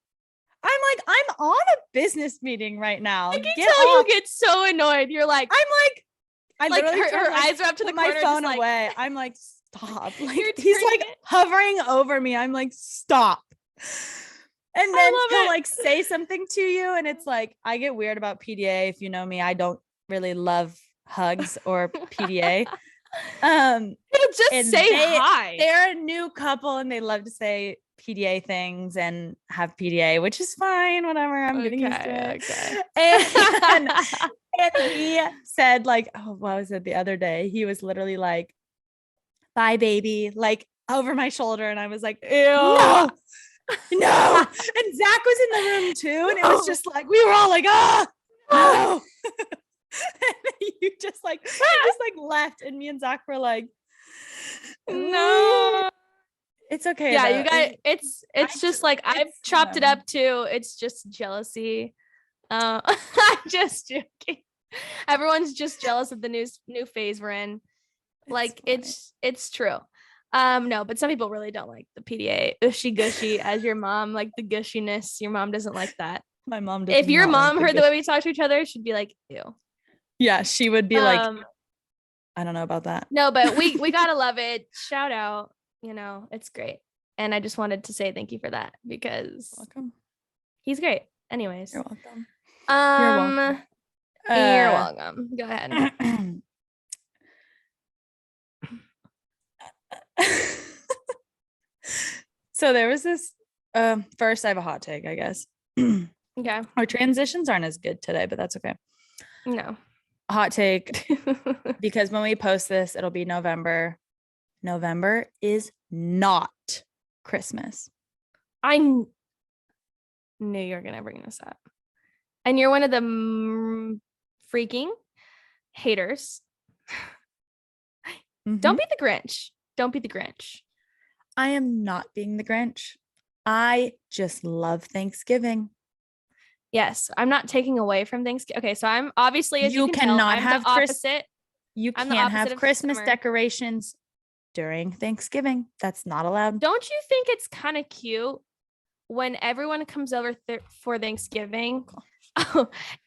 I'm like, I'm on a business meeting right now. I can tell you get so annoyed. You're like, I literally her eyes are up to the corner, my phone just away. I'm like, stop. Like he's like hovering over me. I'm like, stop. And then he'll like say something to you. And it's like, I get weird about PDA. If you know me, I don't really love hugs or PDA. Just say hi. They're a new couple and they love to say PDA things and have PDA, which is fine. Whatever. I'm getting used to it. Okay. And he said, like, oh, what was it the other day? He was literally like, bye, baby, like over my shoulder. And I was like, ew. No. And Zach was in the room too. And it was just like, we were all like, no. And you just like left. And me and Zach were like, no. It's okay. Yeah, though. You guys, it's just like I've chopped it up too. It's just jealousy. I'm just joking. Everyone's just jealous of the new phase we're in. Like it's true. No, but some people really don't like the PDA ushy gushy as your mom, like the gushiness. Your mom doesn't like that. My mom doesn't. If your mom heard the way we talk to each other, she'd be like, ew. Yeah, she would be like, I don't know about that. No, but we gotta love it. Shout out, it's great. And I just wanted to say thank you for that because welcome. He's great. Anyways. You're welcome. You're welcome. Go ahead. So there was this first I have a hot take, I guess. Okay. Our transitions aren't as good today, but that's okay. No. Hot take. Because when we post this, it'll be November. November is not Christmas. I knew you were gonna bring this up. And you're one of the freaking haters. Mm-hmm. Don't be the Grinch. Don't be the Grinch. I am not being the Grinch. I just love Thanksgiving. Yes, I'm not taking away from Thanksgiving. Okay, so I'm obviously, as you can tell, I'm the opposite. You can't have Christmas decorations during Thanksgiving. That's not allowed. Don't you think it's kind of cute when everyone comes over for Thanksgiving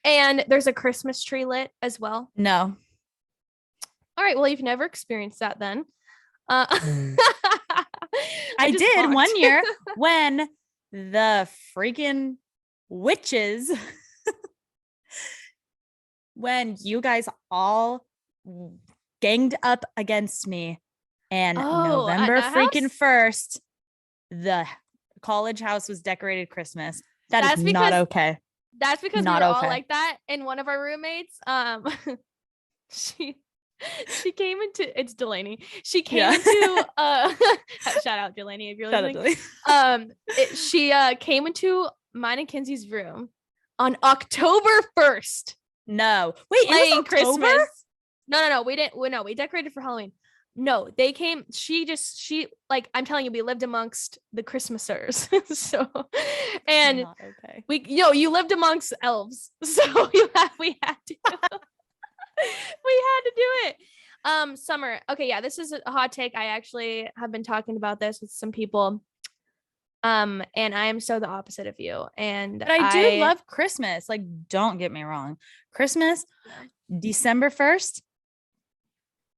and there's a Christmas tree lit as well? No. All right, well, you've never experienced that then. I did one year when the freaking witches, when you guys all ganged up against me and November freaking 1st, the college house was decorated Christmas. That's not okay. That's because we were all like that. And one of our roommates, she came into, it's Delaney. She came into shout out Delaney if you're listening. She came into mine and Kenzie's room on October 1st. No. Wait, it was Christmas? No, we didn't. No, we decorated for Halloween. No, they came. She like, I'm telling you, we lived amongst the Christmasers. So, and okay. You lived amongst elves. So we had to. We had to do it. Summer. Okay, yeah, this is a hot take. I actually have been talking about this with some people. And I am so the opposite of you. But I do love Christmas. Like, don't get me wrong. Christmas, December 1st.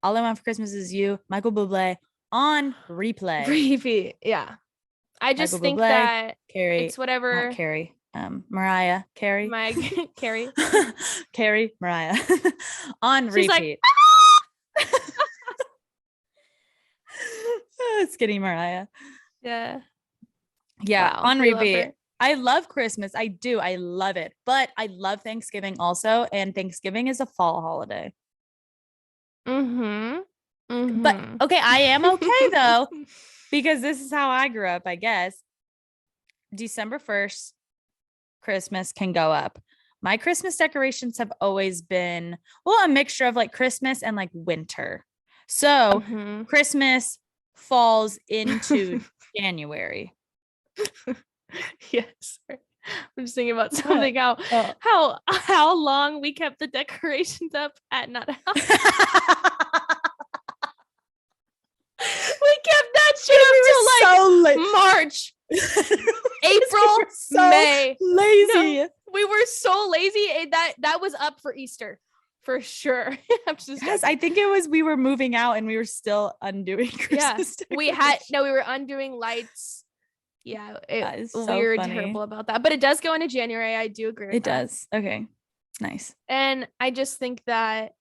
All I Want for Christmas Is You, Michael Bublé on replay. Repeat. Yeah. I just think that Carrie, it's whatever. Not Carrie. Mariah Carey. Carrie. Carrie, Mariah. On She's repeat. Like, skinny Mariah. Yeah. Yeah, wow, on repeat. I love Christmas. I do. I love it. But I love Thanksgiving also. And Thanksgiving is a fall holiday. But okay, I am okay though, because this is how I grew up, I guess. December 1st, Christmas can go up. My Christmas decorations have always been, well, a mixture of like Christmas and like winter. So Christmas falls into January. Yes. I'm just thinking about something how long we kept the decorations up at Nut House. We kept that shit up till like March. April, May. Lazy. No, we were so lazy. That was up for Easter for sure. Yes, I think it was we were moving out and we were still undoing Christmas. Yeah, we were undoing lights. Yeah, that is so we were funny. terrible about that. But it does go into January. I do agree with it that. does. Okay. Nice. And I just think that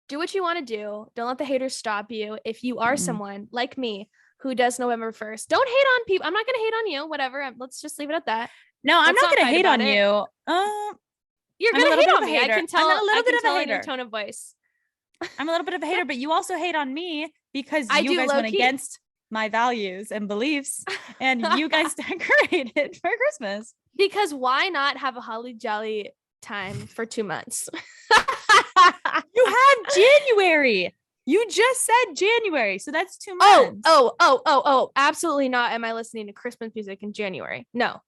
do what you want to do. Don't let the haters stop you. If you are someone like me who does November 1st, don't hate on people. I'm not going to hate on you. Whatever. Let's just leave it at that. No, I'm not going to hate on you. You're going to hate on me. I can tell. I'm a little bit of a hater. In your tone of voice. I'm a little bit of a hater, but you also hate on me because you guys went against my values and beliefs, and you guys decorated for Christmas. Because why not have a holly jolly time for 2 months? You had January. You just said January, so that's 2 months. Oh, absolutely not. Am I listening to Christmas music in January? No,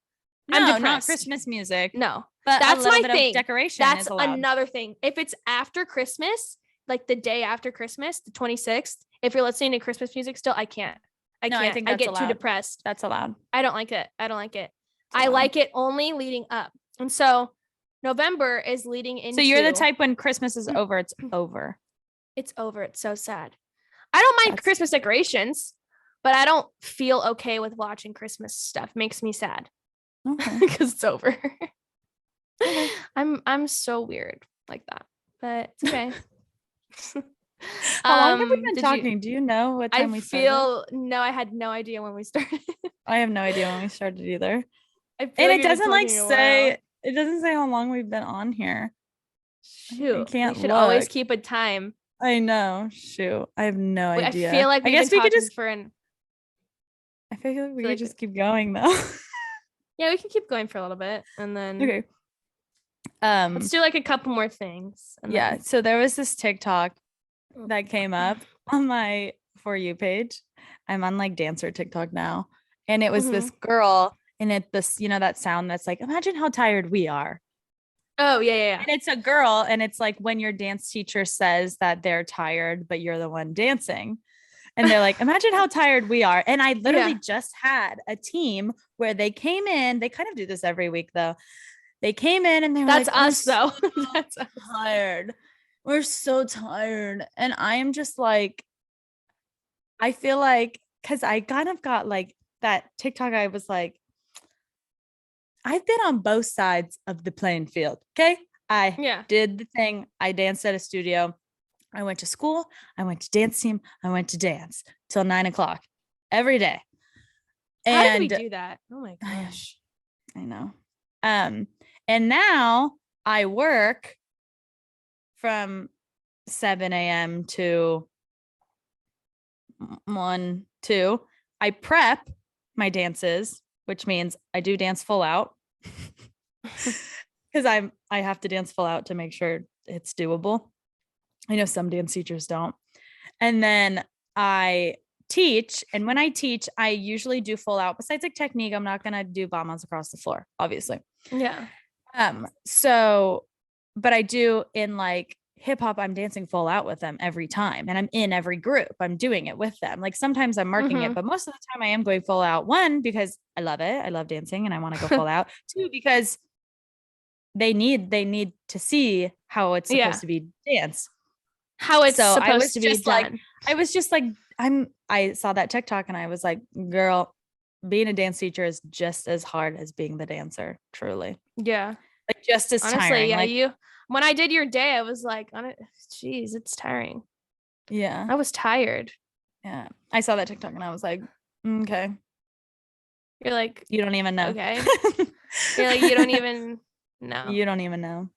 I'm not Christmas music. No, but that's a little my bit thing. Of decoration. That's is allowed. Another thing. If it's after Christmas, like the day after Christmas, the 26th, if you're listening to Christmas music still, I can't. I think I get too depressed. That's allowed. I don't like it. I like it only leading up. And so November is leading into. So you're the type when Christmas is over, it's over. It's over. It's so sad. I don't mind Christmas decorations, but I don't feel okay with watching Christmas stuff. Makes me sad. Okay. Because it's over. Okay. I'm so weird like that. But it's okay. How long have we been talking? Do you know what time we started? No, I had no idea when we started. I have no idea when we started either. And it doesn't it doesn't say how long we've been on here. Shoot. We should always keep a time. I know. Shoot. I have no idea. I feel like I guess we could just I feel like we could just keep going though. Yeah, we can keep going for a little bit and then okay. Let's do like a couple more things. Yeah. So there was this TikTok that came up on my For You page. I'm on like dancer TikTok now. And it was this girl and that sound that's like, imagine how tired we are. Oh, yeah. And it's a girl and it's like when your dance teacher says that they're tired, but you're the one dancing. And they're like, imagine how tired we are. And I literally just had a team where they came in. They kind of do this every week though. They came in and they were that's like, us though. That's tired. We're so tired. And I am just like, I feel like, because I kind of got like that TikTok, I was like, I've been on both sides of the playing field. Okay. I did the thing. I danced at a studio. I went to school. I went to dance team. I went to dance till 9:00 every day. And how did we do that? Oh my gosh. I know. And now I work from 7 a.m. to 1, 2. I prep my dances, which means I do dance full out because I have to dance full out to make sure it's doable. I know some dance teachers don't. And then I teach. And when I teach, I usually do full out. Besides like technique, I'm not going to do bombas across the floor, obviously. Yeah. But I do in like hip hop, I'm dancing full out with them every time. And I'm in every group. I'm doing it with them. Like sometimes I'm marking it, but most of the time I am going full out. 1, because I love it. I love dancing and I want to go full out. 2, because they need to see how it's supposed to be danced. How it's supposed to be done. I was just like, I saw that TikTok and I was like, girl, being a dance teacher is just as hard as being the dancer. Truly. Yeah. Like just as tiring. Yeah. Like, when I did your day, I was like, geez, it's tiring. Yeah. I was tired. Yeah. I saw that TikTok and I was like, okay. You're like, you don't even know. Okay. You're like, you don't even know. You don't even know.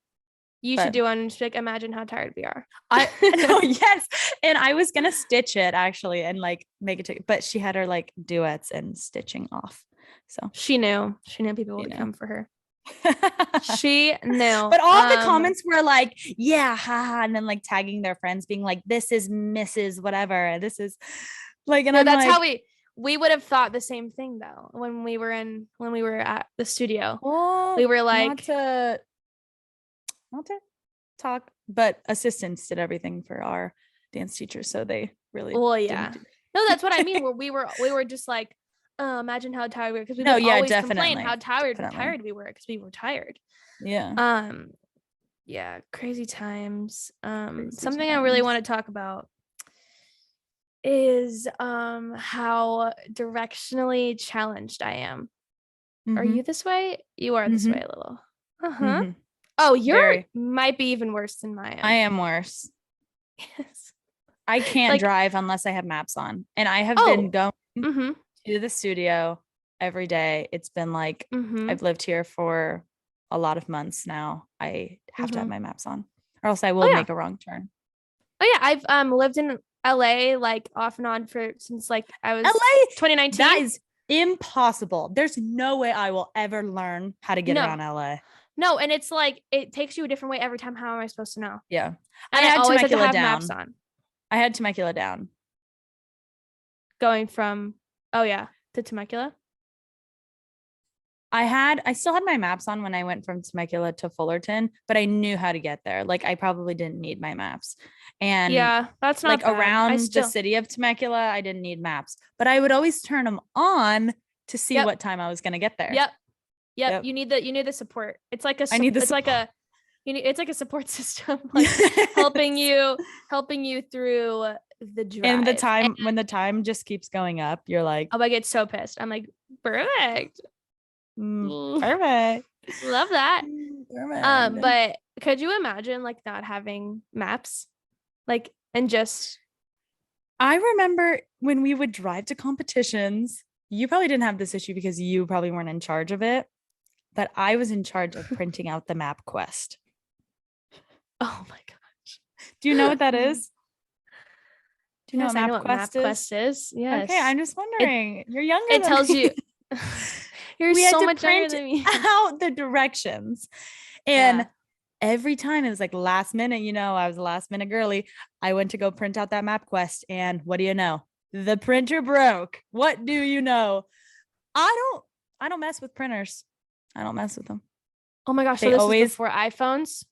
You should do one and just like, imagine how tired we are. No, yes. And I was gonna stitch it actually and like make it but she had her like duets and stitching off. So she knew people would come for her. She knew. But all the comments were like, yeah, haha, and then like tagging their friends being like, this is Mrs. whatever. This is like, and that's like, how we would have thought the same thing though when we were at the studio. We were like, not to talk, but assistants did everything for our dance teachers, so they really no, that's what I mean, where we were just like, oh, imagine how tired we were, because we would always complain how tired we were because we were tired. Crazy times. Something I really want to talk about is how directionally challenged I am. Are you this way? You are this way a little. Oh, you're might be even worse than mine. I am worse. Yes. I can't drive unless I have maps on. And I have been going to the studio every day. It's been like I've lived here for a lot of months now. I have to have my maps on, or else I will make a wrong turn. Oh yeah, I've lived in LA like off and on since like I was 2019. That is impossible. There's no way I will ever learn how to get around LA. No, and it's like it takes you a different way every time. How am I supposed to know? Yeah. And I always had to have maps on. I had Temecula down. Going from to Temecula. I still had my maps on when I went from Temecula to Fullerton, but I knew how to get there. Like I probably didn't need my maps. And that's not like bad. Around the city of Temecula, I didn't need maps, but I would always turn them on to see what time I was going to get there. Yep. You need the support. It's like it's like a support system, like helping you through the drive. And when the time just keeps going up, you're like, oh, I get so pissed. I'm like, perfect. Perfect. Love that. Perfect. But could you imagine like not having maps? Like, and just I remember when we would drive to competitions, you probably didn't have this issue because you probably weren't in charge of it, but I was in charge of printing out the map quest. Oh my gosh. Do you know what that is? Do you know what map quest is? Yes. Okay, I'm just wondering. You're younger than tells me. You. You're so much younger than me. Out the directions. And every time it was like last minute, I was a last minute girly. I went to go print out that map quest. And what do you know? The printer broke. What do you know? I don't mess with printers. I don't mess with them. Oh my gosh. So this is before iPhones?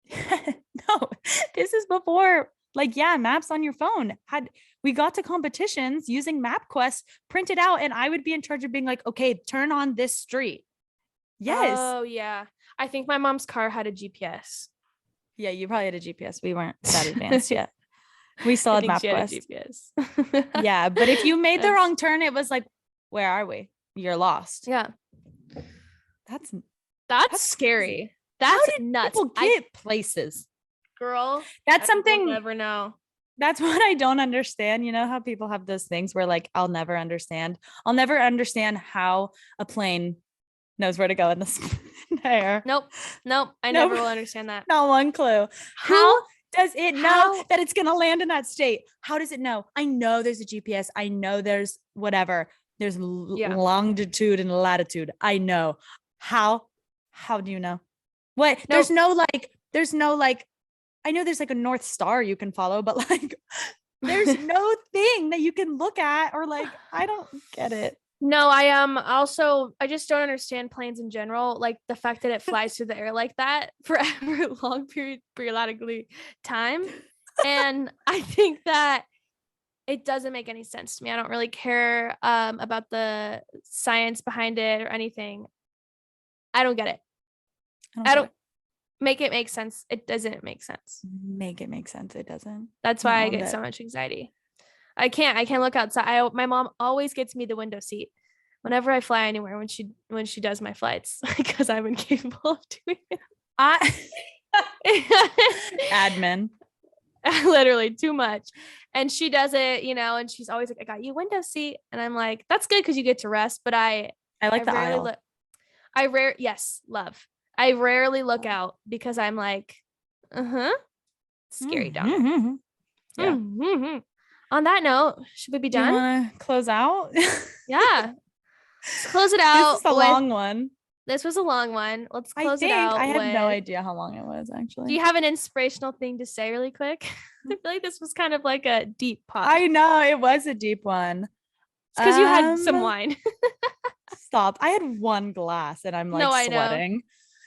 No, this is before maps on your phone. We got to competitions using MapQuest, printed out, and I would be in charge of being like, okay, turn on this street. Yes. Oh yeah. I think my mom's car had a GPS. Yeah, you probably had a GPS. We weren't that advanced yet. We still had MapQuest. GPS. Yeah, but if you made the wrong turn, it was like, where are we? You're lost. Yeah. That's scary. That's nuts. People get places. Girl, that's something you'll never know. That's what I don't understand. You know how people have those things where like I'll never understand how a plane knows where to go in the air. Nope. I never will understand that. Not one clue. How does it know that it's gonna land in that state? How does it know? I know there's a GPS. I know there's whatever. There's longitude and latitude. I know. How do you know? What? Nope. There's no I know there's like a North Star you can follow, but like there's no thing that you can look at or like, I don't get it. No, I just don't understand planes in general. Like the fact that it flies through the air like that for a long periodically time. And I think that it doesn't make any sense to me. I don't really care about the science behind it or anything. I don't get it. I don't make it make sense. It doesn't make sense. Make it make sense. It doesn't. That's why I get so much anxiety. I can't look outside. My mom always gets me the window seat whenever I fly anywhere when she does my flights because I'm incapable of doing it. Admin. Literally too much. And she does it, and she's always like, I got you a window seat. And I'm like, that's good because you get to rest. But I like the aisle. Love. I rarely look out because I'm like, scary daughter. Yeah. On that note, should we be Do you done? want to close out? Yeah. Let's close it This out. is a long one. This was a long one. Let's I close it think out. I had no with- idea how long it was actually. Do you have an inspirational thing to say really quick? I feel like this was kind of like a deep pot. I know it was a deep one. It's because you had some wine. Stop. I had one glass and I'm like No, I know. sweating.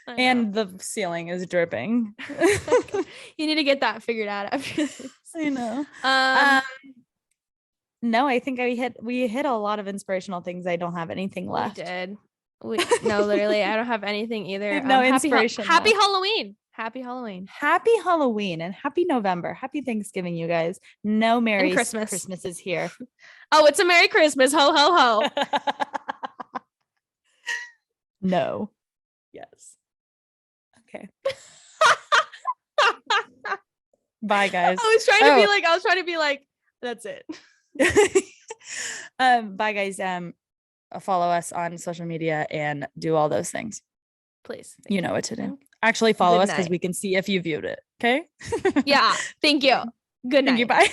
I know. And the ceiling is dripping. You need to get that figured out after this. I know. No, I think we hit a lot of inspirational things. I don't have anything left. We did. No, literally, I don't have anything either. No inspiration. Happy Halloween. Happy Halloween. Happy Halloween and happy November. Happy Thanksgiving, you guys. No Merry Christmas. Christmas is here. Oh, it's a Merry Christmas. Ho, ho, ho. No. Yes. Okay. Bye, guys. I was trying to be like, that's it. Bye, guys. Follow us on social media and do all those things. Please. You know what to do. Actually, follow Good us because night. we can see if you viewed it. Okay. Yeah. Thank you. Good night. Thank you. Bye.